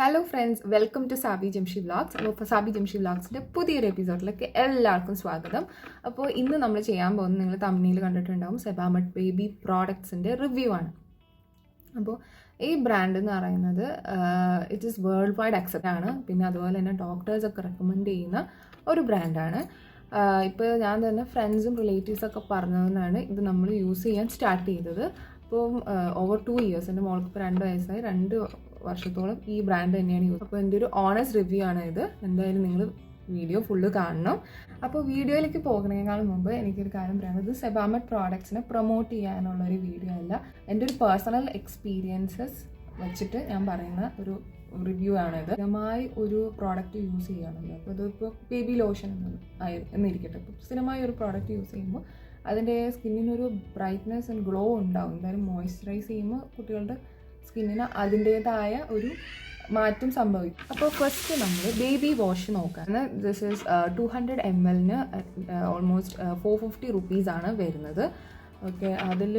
Hello friends, welcome to Sabyjamshi Vlogs. അപ്പോൾ Sabyjamshi Vlogsന്റെ പുതിയൊരു എപ്പിസോഡിലേക്ക് എല്ലാവർക്കും സ്വാഗതം. അപ്പോൾ ഇന്ന് നമ്മൾ ചെയ്യാൻ പോകുന്നത് നിങ്ങൾ തമ്മിൽ കണ്ടിട്ടുണ്ടാവും സെബാമെഡ് ബേബി പ്രോഡക്ട്സിൻ്റെ റിവ്യൂ ആണ്. അപ്പോൾ ഈ ബ്രാൻഡ് എന്ന് പറയുന്നത് it is world wide accept ആണ്. പിന്നെ അതുപോലെ തന്നെ ഡോക്ടേഴ്സൊക്കെ റെക്കമെൻഡ് ചെയ്യുന്ന ഒരു ബ്രാൻഡാണ്. ഇപ്പോൾ ഞാൻ തന്നെ ഫ്രണ്ട്സും റിലേറ്റീവ്സൊക്കെ പറഞ്ഞതുകൊണ്ടാണ് ഇത് നമ്മൾ യൂസ് ചെയ്യാൻ സ്റ്റാർട്ട് ചെയ്തത്. അപ്പോൾ ഓവർ 2 years, എൻ്റെ മോൾക്ക് ഇപ്പോൾ 2 വയസ്സായി, 2 വർഷത്തോളം ഈ ബ്രാൻഡ് തന്നെയാണ് യൂസ്. അപ്പോൾ എൻ്റെ ഒരു ഓണസ്റ്റ് റിവ്യൂ ആണ് ഇത്. എന്തായാലും നിങ്ങൾ വീഡിയോ ഫുള്ള് കാണണം. അപ്പോൾ വീഡിയോയിലേക്ക് പോകുന്നതിനേക്കാൾ മുമ്പ് എനിക്കൊരു കാര്യം പറയാനുള്ളത്, ഇത് സെബാമെഡ് പ്രോഡക്ട്സിനെ പ്രൊമോട്ട് ചെയ്യാനുള്ളൊരു വീഡിയോ അല്ല, എൻ്റെ ഒരു പേഴ്സണൽ എക്സ്പീരിയൻസസ് വെച്ചിട്ട് ഞാൻ പറയുന്ന ഒരു റിവ്യൂ ആണിത്. സ്ഥിരമായി ഒരു പ്രോഡക്റ്റ് യൂസ് ചെയ്യുകയാണല്ലോ, അപ്പോൾ ഇതിപ്പോൾ ബേബി ലോഷൻ എന്നിരിക്കട്ടെ, ഇപ്പോൾ സ്ഥിരമായി ഒരു പ്രോഡക്റ്റ് യൂസ് ചെയ്യുമ്പോൾ അതിൻ്റെ സ്കിന്നിനൊരു ബ്രൈറ്റ്നെസ് ആൻഡ് ഗ്ലോ ഉണ്ടാവും. എന്തായാലും മോയ്സ്ചറൈസ് ചെയ്യുമ്പോൾ കുട്ടികളുടെ സ്കിന്നിന് അതിൻ്റേതായ ഒരു മാറ്റം സംഭവിക്കും. അപ്പോൾ ഫസ്റ്റ് നമ്മൾ ബേബി വാഷ് നോക്കാം. This is 200 ml almost 450 rupees വരുന്നത്. ഓക്കെ, അതിൽ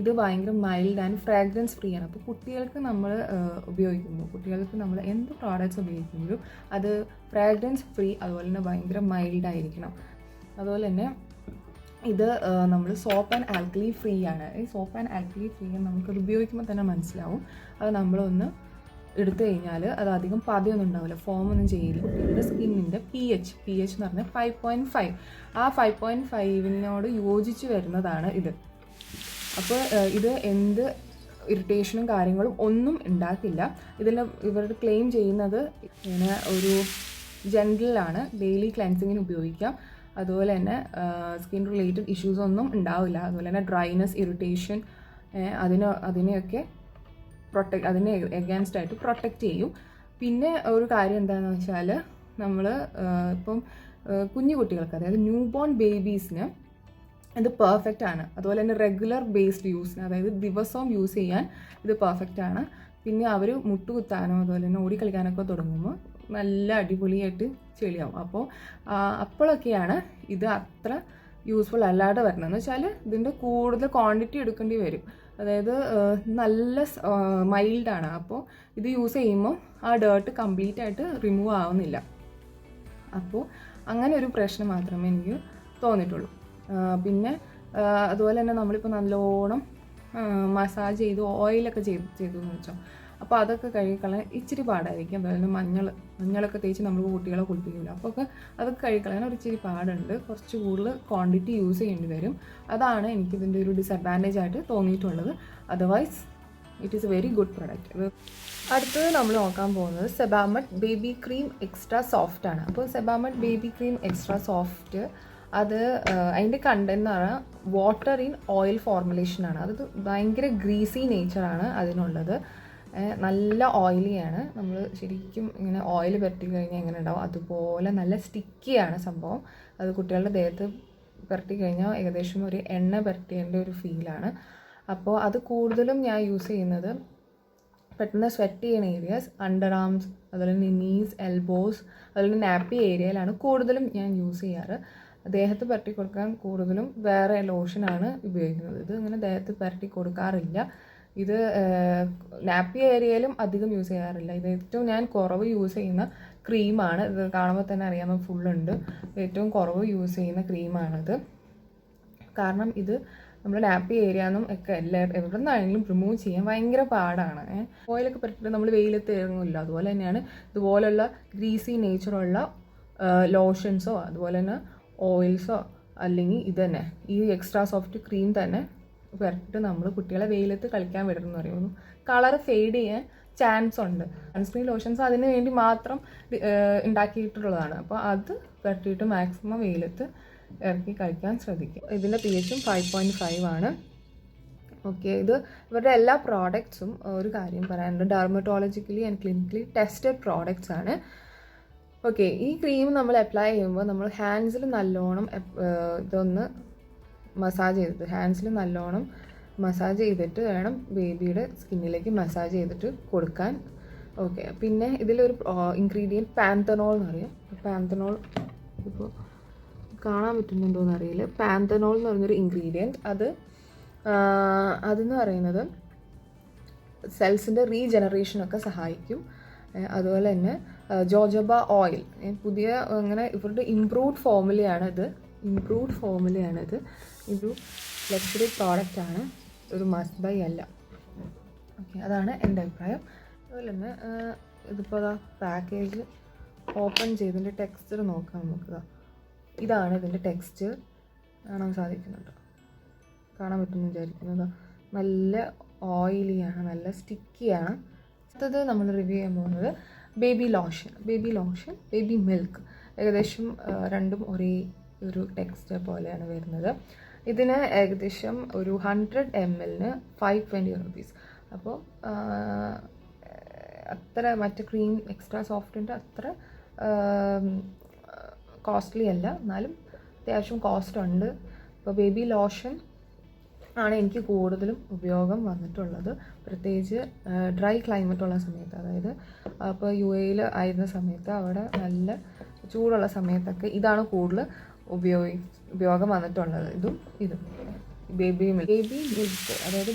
ഇത് ഭയങ്കര മൈൽഡ് ആൻഡ് ഫ്രാഗ്രൻസ് ഫ്രീ ആണ്. അപ്പോൾ കുട്ടികൾക്ക് നമ്മൾ കുട്ടികൾക്ക് നമ്മൾ എന്ത് പ്രോഡക്റ്റ്സ് ഉപയോഗിക്കുമ്പോഴും അത് ഫ്രാഗ്രൻസ് ഫ്രീ, അതുപോലെ തന്നെ ഭയങ്കര മൈൽഡ് ആയിരിക്കണം. അതുപോലെ തന്നെ ഇത് നമ്മൾ സോപ്പ് ആൻഡ് ആൽക്കലി ഫ്രീ ആണ്. ഈ സോപ്പ് ആൻഡ് ആൽക്കലി ഫ്രീ നമുക്കത് ഉപയോഗിക്കുമ്പോൾ തന്നെ മനസ്സിലാവും. അത് നമ്മളൊന്ന് എടുത്തു കഴിഞ്ഞാൽ അത് അധികം പതയൊന്നും ഉണ്ടാവില്ല, ഫോമൊന്നും ചെയ്യില്ല. കുട്ടികളുടെ സ്കിന്നിൻ്റെ പി എച്ച് എന്ന് പറഞ്ഞാൽ 5.5, ആ 5.5 യോജിച്ച് വരുന്നതാണ് ഇത്. അപ്പോൾ ഇത് എന്ത് ഇറിറ്റേഷനും കാര്യങ്ങളും ഒന്നും ഉണ്ടാക്കില്ല. ഇവരുടെ ക്ലെയിം ചെയ്യുന്നത് ഇങ്ങനെ ഒരു ജെൻറ്റിലാണ്, ഡെയിലി ക്ലെൻസിങ്ങിന് ഉപയോഗിക്കാം. അതുപോലെ തന്നെ സ്കിൻ റിലേറ്റഡ് ഇഷ്യൂസ് ഒന്നും ഉണ്ടാവില്ല. അതുപോലെ തന്നെ ഡ്രൈനെസ്, ഇറിറ്റേഷൻ അതിനെയൊക്കെ അതിനെ എഗൻസ്റ്റ് ആയിട്ട് പ്രൊട്ടക്റ്റ് ചെയ്യും. പിന്നെ ഒരു കാര്യം എന്താണെന്ന് വെച്ചാൽ, നമ്മൾ ഇപ്പം കുഞ്ഞു കുട്ടികൾക്ക്, അതായത് ന്യൂ ബോൺ ബേബീസിന് ഇത് പെർഫെക്റ്റ് ആണ്. അതുപോലെ തന്നെ റെഗുലർ ബേസ്ഡ് യൂസിന്, അതായത് ദിവസവും യൂസ് ചെയ്യാൻ ഇത് പെർഫെക്റ്റ് ആണ്. പിന്നെ അവർ മുട്ടുകുത്താനോ അതുപോലെ തന്നെ ഓടിക്കളിക്കാനൊക്കെ തുടങ്ങുമ്പോൾ നല്ല അടിപൊളിയായിട്ട് ചെളിയാവും. അപ്പോഴൊക്കെയാണ് ഇത് അത്ര യൂസ്ഫുൾ അല്ലാതെ വരുന്നതെന്ന് വെച്ചാൽ ഇതിൻ്റെ കൂടുതൽ ക്വാണ്ടിറ്റി എടുക്കേണ്ടി വരും. അതായത് നല്ല മൈൽഡാണ്. അപ്പോൾ ഇത് യൂസ് ചെയ്യുമ്പോൾ ആ ഡേർട്ട് കംപ്ലീറ്റ് ആയിട്ട് റിമൂവ് ആവുന്നില്ല. അപ്പോൾ അങ്ങനെ ഒരു പ്രശ്നം മാത്രമേ എനിക്ക് തോന്നിയിട്ടുള്ളൂ. പിന്നെ അതുപോലെ തന്നെ നമ്മളിപ്പോൾ നല്ലോണം മസാജ് ചെയ്ത് ഓയിലൊക്കെ ചെയ്തു എന്ന് വെച്ചോ, അപ്പോൾ അതൊക്കെ കഴുകിക്കളയാൻ ഇച്ചിരി പാടായിരിക്കും. അതുപോലെ മഞ്ഞളൊക്കെ തേച്ച് നമ്മൾ കുട്ടികളെ കുളിപ്പിക്കില്ല, അപ്പോൾ അതൊക്കെ കഴുകിക്കളയാൻ ഒരു ഇച്ചിരി പാടുണ്ട്. കുറച്ച് കൂടുതൽ ക്വാണ്ടിറ്റി യൂസ് ചെയ്യേണ്ടി വരും. അതാണ് എനിക്കിതിൻ്റെ ഒരു ഡിസഡ്വാൻറ്റേജ് ആയിട്ട് തോന്നിയിട്ടുള്ളത്. Otherwise it is A very good product. അടുത്തത് നമ്മൾ നോക്കാൻ പോകുന്നത് Sebamed baby cream extra soft ആണ്. അപ്പോൾ Sebamed baby cream extra soft അതിൻ്റെ കണ്ടന്റ് എന്ന് പറഞ്ഞാൽ വാട്ടർ ഇൻ ഓയിൽ ഫോർമുലേഷനാണ്. അത് ഭയങ്കര ഗ്രീസി നേച്ചറാണ് അതിനുള്ളത്. നല്ല ഓയിലിയാണ്. നമ്മൾ ശരിക്കും ഇങ്ങനെ ഓയിൽ പുരട്ടി കഴിഞ്ഞാൽ എങ്ങനെ ഉണ്ടാവും അതുപോലെ നല്ല സ്റ്റിക്കിയാണ് സംഭവം. അത് കുട്ടികളുടെ ദേഹത്ത് പുരട്ടി കഴിഞ്ഞാൽ ഏകദേശം ഒരു എണ്ണ പുരട്ടിയതിൻ്റെ ഒരു ഫീലാണ്. അപ്പോൾ അത് കൂടുതലും ഞാൻ യൂസ് ചെയ്യുന്നത് പെട്ടെന്ന് സ്വെറ്റ് ചെയ്യുന്ന ഏരിയാസ്, അണ്ടർ ആംസ്, അതുപോലെ നീസ്, എൽബോസ്, അതുപോലെ നാപ്പി ഏരിയയിലാണ് കൂടുതലും ഞാൻ യൂസ് ചെയ്യാറ്. ദേഹത്ത് പുരട്ടി കൊടുക്കാൻ കൂടുതലും വേറെ ലോഷനാണ് ഉപയോഗിക്കുന്നത്. ഇത് ഇങ്ങനെ ദേഹത്ത് പുരട്ടി കൊടുക്കാറില്ല. ഇത് നാപ്പി ഏരിയയിലും അധികം യൂസ് ചെയ്യാറില്ല. ഇത് ഏറ്റവും ഞാൻ കുറവ് യൂസ് ചെയ്യുന്ന ക്രീമാണ്. ഇത് കാണുമ്പോൾ തന്നെ അറിയാമോ, ഫുള്ളുണ്ട്. ഏറ്റവും കുറവ് യൂസ് ചെയ്യുന്ന ക്രീമാണിത്. കാരണം ഇത് നമ്മൾ നാപ്പി ഏരിയ എന്നും ഒക്കെ എവിടെ നിന്നാണെങ്കിലും റിമൂവ് ചെയ്യാൻ ഭയങ്കര പാടാണ്. ഓയിലൊക്കെ പറ്റിയിട്ട് നമ്മൾ വെയിലത്ത് ഇറങ്ങില്ല. അതുപോലെ തന്നെയാണ് ഇതുപോലുള്ള ഗ്രീസി നേച്ചറുള്ള ലോഷൻസോ അതുപോലെ തന്നെ ഓയിൽസോ അല്ലെങ്കിൽ ഇത് തന്നെ ഈ എക്സ്ട്രാ സോഫ്റ്റ് ക്രീം തന്നെ പുരട്ടിട്ട് നമ്മൾ കുട്ടികളെ വെയിലത്ത് കളിക്കാൻ വിടണമെന്ന് പറയുന്നു. കളർ ഫെയ്ഡ് ചെയ്യാൻ ചാൻസ് ഉണ്ട്. സൺസ്ക്രീൻ ലോഷൻസ് അതിന് വേണ്ടി മാത്രം ഉണ്ടാക്കിയിട്ടുള്ളതാണ്. അപ്പോൾ അത് പുരട്ടിയിട്ട് മാക്സിമം വെയിലത്ത് ഇറക്കി കളിക്കാൻ ശ്രദ്ധിക്കും. ഇതിൻ്റെ pH 5.5 ആണ്. ഓക്കെ, ഇത് ഇവരുടെ എല്ലാ പ്രോഡക്ട്സും ഒരു കാര്യം പറയാനുണ്ട്, dermatologically and clinically tested products ആണ്. ഓക്കെ, ഈ ക്രീം നമ്മൾ അപ്ലൈ ചെയ്യുമ്പോൾ നമ്മൾ ഹാൻഡ്സിൽ നല്ലോണം ഇതൊന്ന് ഹാൻഡ്സിൽ നല്ലോണം മസാജ് ചെയ്തിട്ട് വേണം ബേബിയുടെ സ്കിന്നിലേക്ക് മസാജ് ചെയ്തിട്ട് കൊടുക്കാൻ. ഓക്കെ, പിന്നെ ഇതിലൊരു ഇൻഗ്രീഡിയൻറ്റ് പാന്തനോൾ എന്ന് പറയും. പാന്തനോൾ ഇപ്പോൾ കാണാൻ പറ്റുന്നുണ്ടോയെന്ന് അറിയില്ല. പാന്തനോൾ എന്ന് പറഞ്ഞൊരു ഇൻഗ്രീഡിയൻറ്റ്, അതെന്ന് പറയുന്നത് സെൽസിൻ്റെ റീജനറേഷനൊക്കെ സഹായിക്കും. അതുപോലെ തന്നെ ജോജോബ ഓയിൽ പുതിയ അങ്ങനെ ഇവരുടെ ഇംപ്രൂവ്ഡ് ഫോമുലയാണിത്. ഇതൊരു ലക്ഷറി പ്രോഡക്റ്റാണ്, ഒരു മസ്റ്റ് ബൈ അല്ല. ഓക്കെ, അതാണ് എൻ്റെ അഭിപ്രായം. അതുപോലെ തന്നെ ഇതിപ്പോൾ പാക്കേജ് ഓപ്പൺ ചെയ്തതിൻ്റെ ടെക്സ്ചർ നോക്കാം നമുക്ക്. ഇതാണ് ഇതിൻ്റെ ടെക്സ്ചർ, കാണാൻ സാധിക്കുന്നുണ്ട്, കാണാൻ പറ്റുമെന്ന് വിചാരിക്കുന്നത്. നല്ല ഓയിലിയാണ്, നല്ല സ്റ്റിക്കിയാണ്. അടുത്തത് നമ്മൾ റിവ്യൂ ചെയ്യാൻ പോകുന്നത് ബേബി ലോഷൻ, ബേബി മിൽക്ക്. ഏകദേശം രണ്ടും ഒരേ ഒരു ടെക്സ്ചർ പോലെയാണ് വരുന്നത്. ഇതിന് ഏകദേശം ഒരു 100 ml 520 rupees. അപ്പോൾ അത്ര മറ്റേ ക്രീം എക്സ്ട്രാ സോഫ്റ്റിൻ്റെ അത്ര കോസ്റ്റ്ലി അല്ല, എന്നാലും അത്യാവശ്യം കോസ്റ്റ് ഉണ്ട്. ഇപ്പോൾ ബേബി ലോഷൻ ആണ് എനിക്ക് കൂടുതലും ഉപയോഗം വന്നിട്ടുള്ളത്, പ്രത്യേകിച്ച് ഡ്രൈ ക്ലൈമറ്റ് ഉള്ള സമയത്ത്. അതായത് ഇപ്പോൾ UAE ആയിരുന്ന സമയത്ത്, അവിടെ നല്ല ചൂടുള്ള സമയത്തൊക്കെ ഇതാണ് കൂടുതൽ ഉപയോഗം വന്നിട്ടുള്ളത്. ഇതും ബേബി മിൽക്ക്, അതായത്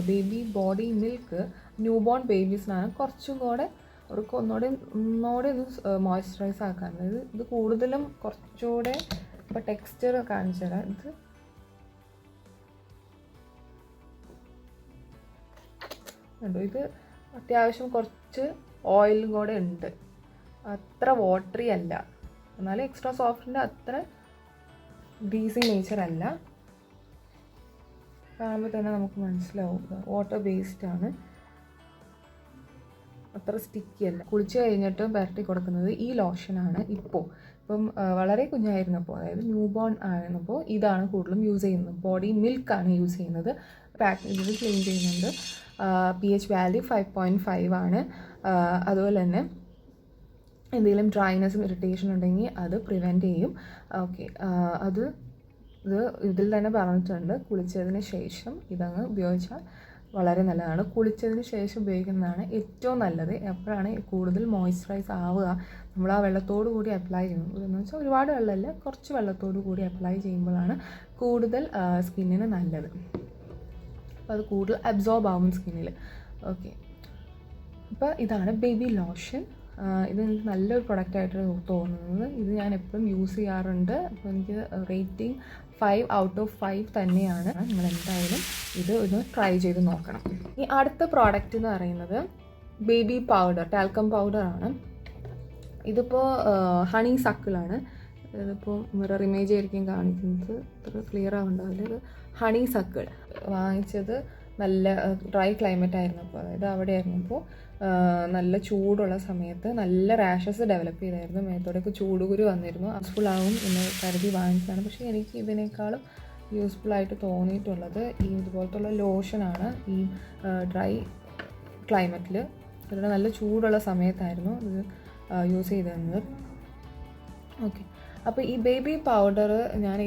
baby body milk newborn ബേബീസിനാണ് കുറച്ചും കൂടെ അവർക്ക് ഒന്നുകൂടെ ഒന്ന് മോയ്സ്ചറൈസ് ആക്കാൻ. അതായത് ഇത് കൂടുതലും കുറച്ചുകൂടെ ഇപ്പോൾ ടെക്സ്ചർ കാണിച്ചു തരാം. ഇത് അത്യാവശ്യം കുറച്ച് ഓയിലും കൂടെ ഉണ്ട്, അത്ര വാട്ടറി അല്ല, എന്നാലും എക്സ്ട്രാ സോഫ്റ്റിൻ്റെ അത്ര ഗ്രീസി നേച്ചർ അല്ല. കാണുമ്പോൾ തന്നെ നമുക്ക് മനസ്സിലാവും വാട്ടർ ബേസ്ഡ് ആണ്, അത്ര സ്റ്റിക്കി അല്ല. കുളിച്ച് കഴിഞ്ഞിട്ട് പുരട്ടി കൊടുക്കുന്നത് ഈ ലോഷനാണ്. ഇപ്പം വളരെ കുഞ്ഞായിരുന്നപ്പോൾ, അതായത് ന്യൂ ബോൺ ആയിരുന്നപ്പോൾ ഇതാണ് കൂടുതലും യൂസ് ചെയ്യുന്നത്. ബോഡി മിൽക്കാണ് യൂസ് ചെയ്യുന്നത്. പാക്കേജിൽ ക്ലീൻ ചെയ്യുന്നുണ്ട്. pH വാല്യൂ 5.5 ആണ്. അതുപോലെ തന്നെ എന്തെങ്കിലും ഡ്രൈനെസ്സും ഇറിറ്റേഷൻ ഉണ്ടെങ്കിൽ അത് പ്രിവെൻറ്റ് ചെയ്യും. ഓക്കെ, ഇതിൽ തന്നെ പറഞ്ഞിട്ടുണ്ട്, കുളിച്ചതിന് ശേഷം ഇതങ്ങ് ഉപയോഗിച്ചാൽ വളരെ നല്ലതാണ്. കുളിച്ചതിന് ശേഷം ഉപയോഗിക്കുന്നതാണ് ഏറ്റവും നല്ലത്. എപ്പോഴാണ് കൂടുതൽ മോയ്സ്ചറൈസ് ആവുക, നമ്മൾ ആ വെള്ളത്തോടു കൂടി അപ്ലൈ ചെയ്യുന്നത് എന്ന് വെച്ചാൽ ഒരുപാട് വെള്ളമല്ല, കുറച്ച് വെള്ളത്തോടു കൂടി അപ്ലൈ ചെയ്യുമ്പോഴാണ് കൂടുതൽ സ്കിന്നിന് നല്ലത്. അപ്പോൾ അത് കൂടുതൽ അബ്സോർബ് ആവും സ്കിന്നിൽ. ഓക്കെ, അപ്പോൾ ഇതാണ് ബേബി ലോഷൻ. ഇത് എനിക്ക് നല്ലൊരു പ്രൊഡക്റ്റായിട്ട് തോന്നുന്നത്. ഇത് ഞാൻ എപ്പോഴും യൂസ് ചെയ്യാറുണ്ട്. അപ്പോൾ എനിക്ക് റേറ്റിംഗ് 5 out of 5 തന്നെയാണ്. നിങ്ങൾ എന്തായാലും ഇത് ട്രൈ ചെയ്ത് നോക്കണം. ഈ അടുത്ത പ്രോഡക്റ്റ് എന്ന് പറയുന്നത് ബേബി പൗഡർ, ടാൽക്കം പൗഡറാണ്. ഇതിപ്പോൾ ഹണി സക്കിളാണ്. ഇതിപ്പോൾ മിറർ ഇമേജ് ആയിരിക്കും കാണിക്കുന്നത്, അത്ര ക്ലിയർ ആവുന്നുണ്ടാവില്ല. ഇത് ഹണി സക്കിൾ വാങ്ങിച്ചത് നല്ല ഡ്രൈ ക്ലൈമറ്റ് ആയിരുന്നപ്പോൾ, അതായത് അവിടെ ആയിരുന്നപ്പോൾ നല്ല ചൂടുള്ള സമയത്ത് നല്ല റാഷസ് ഡെവലപ്പ് ചെയ്തായിരുന്നു. മേത്തോടെയൊക്കെ ചൂടുകുരു വന്നിരുന്നു. യൂസ്ഫുൾ ആവും എന്ന് കരുതി വാങ്ങിച്ചതാണ്. പക്ഷേ എനിക്ക് ഇതിനേക്കാളും യൂസ്ഫുള്ളായിട്ട് തോന്നിയിട്ടുള്ളത് ഈ ഇതുപോലത്തുള്ള ലോഷനാണ്. ഈ ഡ്രൈ ക്ലൈമറ്റിൽ, അതിവിടെ നല്ല ചൂടുള്ള സമയത്തായിരുന്നു ഇത് യൂസ് ചെയ്തിരുന്നത്. ഓക്കെ, അപ്പോൾ ഈ ബേബി പൗഡർ ഞാൻ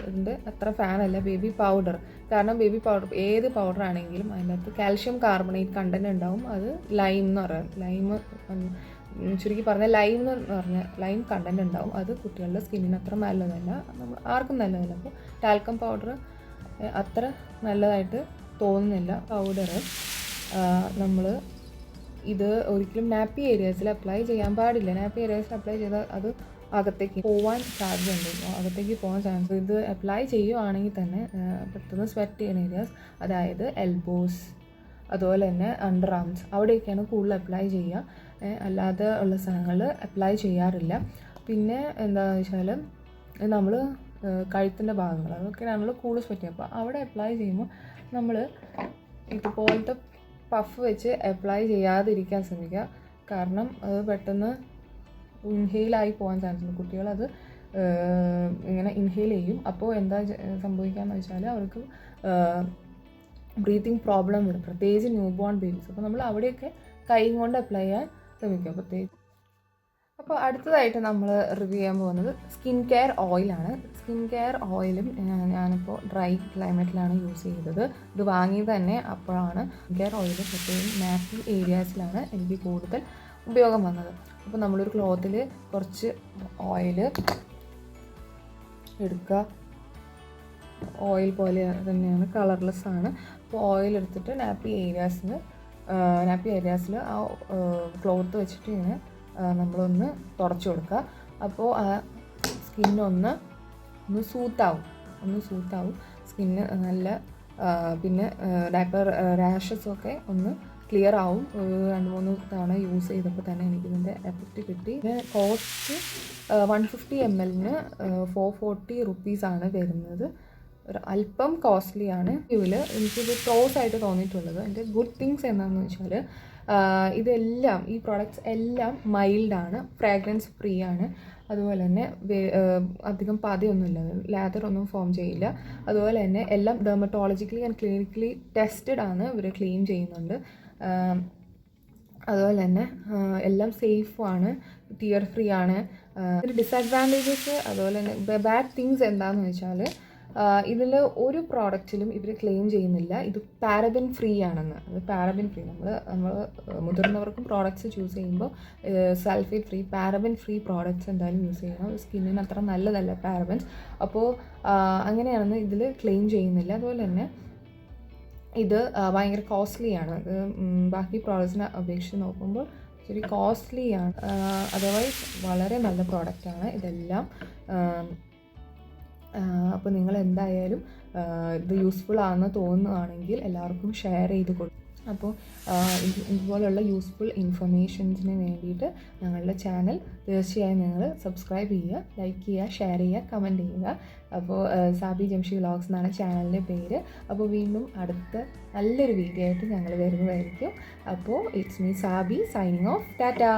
ഇതിൻ്റെ അത്ര ഫാനല്ല ബേബി പൗഡർ. കാരണം ബേബി പൗഡർ ഏത് പൗഡർ ആണെങ്കിലും അതിനകത്ത് കാൽഷ്യം കാർബണേറ്റ് കണ്ടൻറ്റ് ഉണ്ടാവും. അത് ലൈം എന്ന് പറയുന്നത്, ചുരുക്കി പറഞ്ഞാൽ ലൈം കണ്ടൻറ്റ് ഉണ്ടാവും. അത് കുട്ടികളുടെ സ്കിന്നിന് അത്ര നല്ലതല്ല, നമ്മൾ ആർക്കും നല്ലതല്ല. അപ്പോൾ ടാൽക്കം പൗഡർ അത്ര നല്ലതായിട്ട് തോന്നുന്നില്ല. പൗഡർ നമ്മൾ ഇത് ഒരിക്കലും നാപ്പി ഏരിയാസിൽ അപ്ലൈ ചെയ്യാൻ പാടില്ല. നാപ്പി ഏരിയാസിൽ അപ്ലൈ ചെയ്താൽ അത് അകത്തേക്ക് പോകാൻ ചാൻസ്. ഇത് അപ്ലൈ ചെയ്യുവാണെങ്കിൽ തന്നെ പെട്ടെന്ന് സ്വെറ്റ് ചെയ്യുന്ന ഏരിയാസ്, അതായത് എൽബോസ്, അതുപോലെ തന്നെ അണ്ടർ ആംസ്, അവിടെയൊക്കെയാണ് കൂടുതൽ അപ്ലൈ ചെയ്യുക. അല്ലാതെ ഉള്ള സ്ഥലങ്ങളിൽ അപ്ലൈ ചെയ്യാറില്ല. പിന്നെ എന്താണെന്ന് വെച്ചാൽ നമ്മൾ കഴുത്തിൻ്റെ ഭാഗങ്ങൾ, അതൊക്കെയാണല്ലോ കൂടുതൽ സ്വെറ്റ് ചെയ്യുക. അപ്പോൾ അവിടെ അപ്ലൈ ചെയ്യുമ്പോൾ നമ്മൾ ഇതുപോലത്തെ പഫ് വെച്ച് അപ്ലൈ ചെയ്യാതിരിക്കാൻ ശ്രമിക്കുക. കാരണം അത് പെട്ടെന്ന് ഇൻഹെയിലായി പോകാൻ ചാൻസ് ഉണ്ട്. കുട്ടികളത് ഇങ്ങനെ ഇൻഹെയിൽ ചെയ്യും. അപ്പോൾ എന്താ സംഭവിക്കുകയെന്ന് വെച്ചാൽ അവർക്ക് ബ്രീത്തിങ് പ്രോബ്ലം വരും, പ്രത്യേകിച്ച് ന്യൂ ബോൺ ബേബീസ്. അപ്പോൾ നമ്മൾ അവിടെയൊക്കെ കൈ കൊണ്ട് അപ്ലൈ ചെയ്യാൻ ശ്രമിക്കുക പ്രത്യേകിച്ച്. അപ്പോൾ അടുത്തതായിട്ട് നമ്മൾ റിവ്യൂ ചെയ്യാൻ പോകുന്നത് സ്കിൻ കെയർ ഓയിലാണ്. സ്കിൻ കെയർ ഓയിലും ഞാനിപ്പോൾ ഡ്രൈ ക്ലൈമറ്റിലാണ് യൂസ് ചെയ്തത്. ഇത് വാങ്ങിയത് തന്നെ അപ്പോഴാണ്. സ്കിൻ കെയർ ഓയിൽ പ്രത്യേകം നാപ്പി ഏരിയാസിലാണ് എനിക്ക് കൂടുതൽ ഉപയോഗം വന്നത്. അപ്പോൾ നമ്മളൊരു ക്ലോത്തിൽ കുറച്ച് ഓയിൽ എടുക്കുക. ഓയിൽ പോലെ തന്നെയാണ്, കളർലെസ് ആണ്. അപ്പോൾ ഓയിൽ എടുത്തിട്ട് നാപ്പി ഏരിയാസിൽ നാപ്പി ഏരിയാസിൽ ആ ക്ലോത്ത് വെച്ചിട്ട് ഇങ്ങനെ നമ്മളൊന്ന് തുടച്ചു കൊടുക്കുക. അപ്പോൾ ആ സ്കിന്നൊന്ന് സൂത്താവും സ്കിന്ന് നല്ല. പിന്നെ ഡയപ്പർ റാഷസൊക്കെ ഒന്ന് ക്ലിയർ ആവും. 2-3 തവണ യൂസ് ചെയ്തപ്പോൾ തന്നെ എനിക്കിതിൻ്റെ എഫക്റ്റ് കിട്ടി. പിന്നെ കോസ്റ്റ് 150 ml 440 റുപ്പീസാണ് വരുന്നത്. ഒരു അല്പം കോസ്റ്റ്ലിയാണ്. എനിക്കിത് പ്രോസ് ആയിട്ട് തോന്നിയിട്ടുള്ളത്. എൻ്റെ ഗുഡ് തിങ്സ് എന്താണെന്ന് വെച്ചാൽ ഇതെല്ലാം ഈ പ്രോഡക്റ്റ്സ് എല്ലാം മൈൽഡാണ്, ഫ്രാഗ്രൻസ് ഫ്രീ ആണ്. അതുപോലെ തന്നെ അധികം പതയൊന്നുമില്ല, ലാദറൊന്നും ഫോം ചെയ്യില്ല. അതുപോലെ തന്നെ എല്ലാം ഡെർമറ്റോളജിക്കലി ആൻഡ് ക്ലിനിക്കലി ടെസ്റ്റഡ് ആണ്, ഇവർ ക്ലീൻ ചെയ്യുന്നുണ്ട്. അതുപോലെ തന്നെ എല്ലാം സേഫാണ്, ടിയർ ഫ്രീ ആണ്. ഒരു ഡിസഡ്വാൻറ്റേജസ് അതുപോലെ തന്നെ ബാഡ് തിങ്സ് എന്താണെന്ന് വെച്ചാൽ ഇതിൽ ഒരു പ്രോഡക്റ്റിലും ഇവർ ക്ലെയിം ചെയ്യുന്നില്ല ഇത് പാരബൻ ഫ്രീ ആണെന്ന്. അത് പാരബൻ ഫ്രീ, നമ്മൾ മുതിർന്നവർക്കും പ്രോഡക്റ്റ്സ് ചൂസ് ചെയ്യുമ്പോൾ sulphate free, paraben free products എന്തായാലും യൂസ് ചെയ്യണം. സ്കിന്നിന് അത്ര നല്ലതല്ല പാരബൻസ്. അപ്പോൾ അങ്ങനെയാണെന്ന് ഇതിൽ ക്ലെയിം ചെയ്യുന്നില്ല. അതുപോലെ തന്നെ ഇത് ഭയങ്കര കോസ്റ്റ്ലിയാണ്. ഇത് ബാക്കി പ്രോഡക്ട്സിനെ അപേക്ഷിച്ച് നോക്കുമ്പോൾ ഇച്ചിരി കോസ്റ്റ്ലിയാണ്. അതർവൈസ് വളരെ നല്ല പ്രോഡക്റ്റാണ് ഇതെല്ലാം. അപ്പോൾ നിങ്ങൾ എന്തായാലും ഇത് യൂസ്ഫുൾ ആണെന്ന് തോന്നുകയാണെങ്കിൽ എല്ലാവർക്കും ഷെയർ ചെയ്ത് കൊടുക്കും. അപ്പോൾ ഇതുപോലുള്ള യൂസ്ഫുൾ ഇൻഫർമേഷൻസിന് വേണ്ടിയിട്ട് ഞങ്ങളുടെ ചാനൽ തീർച്ചയായും നിങ്ങൾ സബ്സ്ക്രൈബ് ചെയ്യുക, ലൈക്ക് ചെയ്യുക, ഷെയർ ചെയ്യുക, കമൻറ്റ് ചെയ്യുക. അപ്പോൾ സാബിജംഷി വ്ളോഗ്സ് എന്നാണ് ചാനലിൻ്റെ പേര്. അപ്പോൾ വീണ്ടും അടുത്ത നല്ലൊരു വീഡിയോ ആയിട്ട് ഞങ്ങൾ വരുന്നതായിരിക്കും. അപ്പോൾ it's me Sabi signing off. Tata.